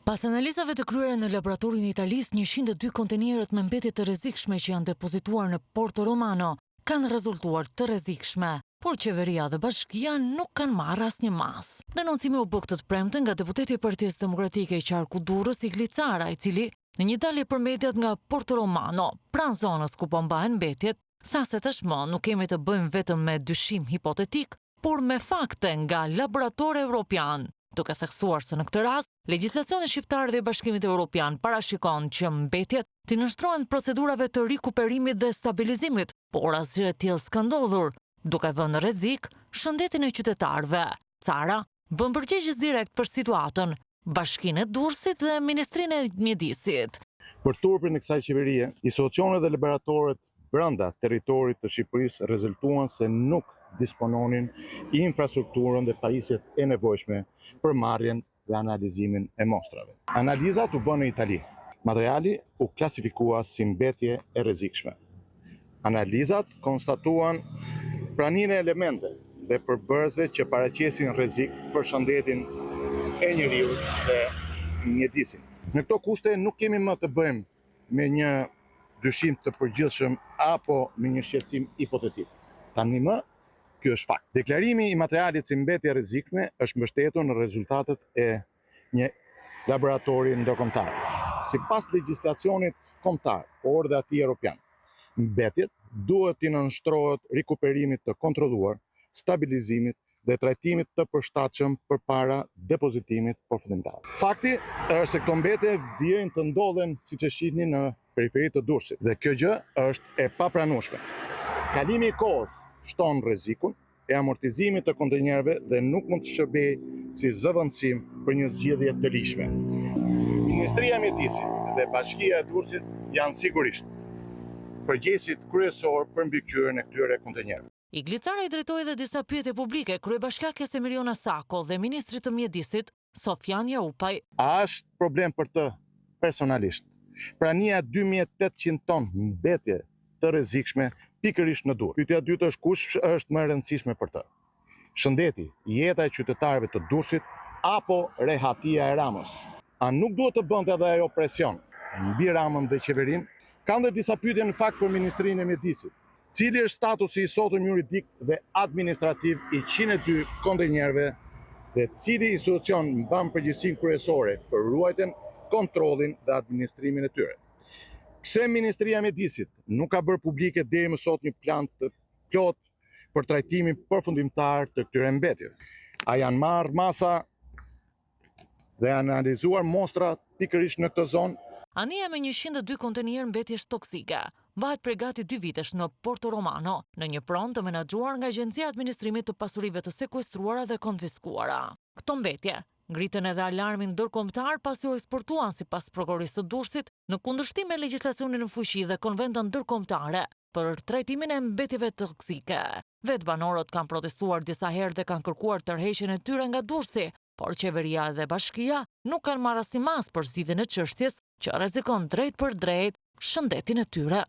Pas analizave të kryera në laboratorin e Italisë, 102 kontenierët me mbetje të rrezikshme që janë depozituar në Porto Romano kanë rezultuar të rrezikshme, por qeveria dhe bashkia nuk kanë marrë asnjë mas. Denoncimi u bë këtë të premten nga deputeti i Partisë Demokratike i Qarku Durrës, Igli Cara, i cili në një dalje për mediat nga Porto Romano, pranë zonës ku po mbahen mbetjet, tha se tashmë nuk kemi të bëjmë vetëm me dyshim hipotetik, por me fakte nga laboratori evropian, duke theksuar se në këtë rast, legjislacioni shqiptar dhe i Bashkimit Evropian parashikon që mbetjet të nënshtrohen procedurave të rikuperimit dhe stabilizimit, por asgjë e tillë s'ka ndodhur, duke vënë në rrezik shëndetin e qytetarëve. Cara bën përgjegjës direkt për situatën, Bashkinë e Durrësit dhe Ministrinë e Mjedisit. Për turpin e kësaj qeverie, institucionet dhe laboratorët brenda territorit të Shqipërisë rezultuan se nuk dispononin infrastrukturën dhe pajisjet e nevojshme për marrjen dhe analizimin e mostrave. Analizat u bën në Itali. Materiali u klasifikua si mbetje e rrezikshme. Analizat konstatuan praninë e elemente dhe përbërësve që paraqesin rrezik për shëndetin e njeriut dhe mjedisin. Në këto kushte nuk kemi më të bëjmë me një dyshim të përgjithshëm apo me një shqetësim hipotetik. Tani më, ky është fakt. Deklarimi i materialit si mbetje e rrezikshme është mbështetur në rezultatet e një laboratori ndërkombëtar. Sipas legjislacionit kombëtar, por dhe atij evropian, mbetjet duhet të nënshtrohet rikuperimit të kontrolluar, stabilizimit dhe trajtimit të përshtatshëm përpara depozitimit përfundimtar. Fakti është se këto mbetje vijnë të ndodhen, siç e shihni, në periferi të Durrësit, dhe kjo gjë është e papranueshme. Kalimi i kohës shton rrezikun e amortizimit të kontenjerëve dhe nuk mund të shërbejë si zëvendësim për një zgjidhje të lishme. Ministria e Mjedisit dhe Bashkia e Durrësit janë sigurisht përgjegjësit kryesor për mbikëqyrjen e këtyre kontenjerëve. Igli Cara i drejtoi edhe disa pyetje publike kryebashkiakes Emiliona Sako dhe ministrit të Mjedisit Sofjan Jaupaj. A është problem për të personalisht prania 2800 ton mbetje të rrezikshme pikërisht në Durrës? Pyetja e dytë është kush është më e rëndësishme për të? Shëndeti, jeta e qytetarëve të Durrësit apo rehatia e Ramës? A nuk duhet të bënte edhe ajo presion mbi Ramën dhe qeverinë? Kanë dhe disa pyetje në fakt për Ministrinë e Mjedisit. Cili është statusi i sotëm juridik dhe administrativ i 102 kontenjerëve dhe cili institucion mban përgjegjësinë kryesore për ruajtjen, kontrollin dhe administrimin e tyre? Pse Ministria e Mjedisit nuk ka bërë publike deri më sot një plan të plot për trajtimin përfundimtar të këtyre mbetjeve? A janë marrë masa dhe analizuar mostra pikërisht në këtë zonë? Anija me 102 kontenierë mbetjesh toksike vahet prej gati 2 vitesh në Porto Romano, në një pronë të menaxhuar nga Agjencia e Administrimit të Pasurive të Sekuestruara dhe Konfiskuara. Këto mbetje ngritën edhe alarmin ndërkombëtar pasi u eksportuan sipas prokurorisë së Durrësit në kundërshtim me legjislacionin në fuqi dhe konventat ndërkombëtare për trajtimin e mbetjeve toksike. Vetë banorët kanë protestuar disa herë dhe kanë kërkuar tërheqjen e tyre nga Durrësi, por qeveria dhe bashkia nuk kanë marrë asnjë mas për zgjidhjen e çështjes që rrezikon drejt për drejt shëndetin e tyre.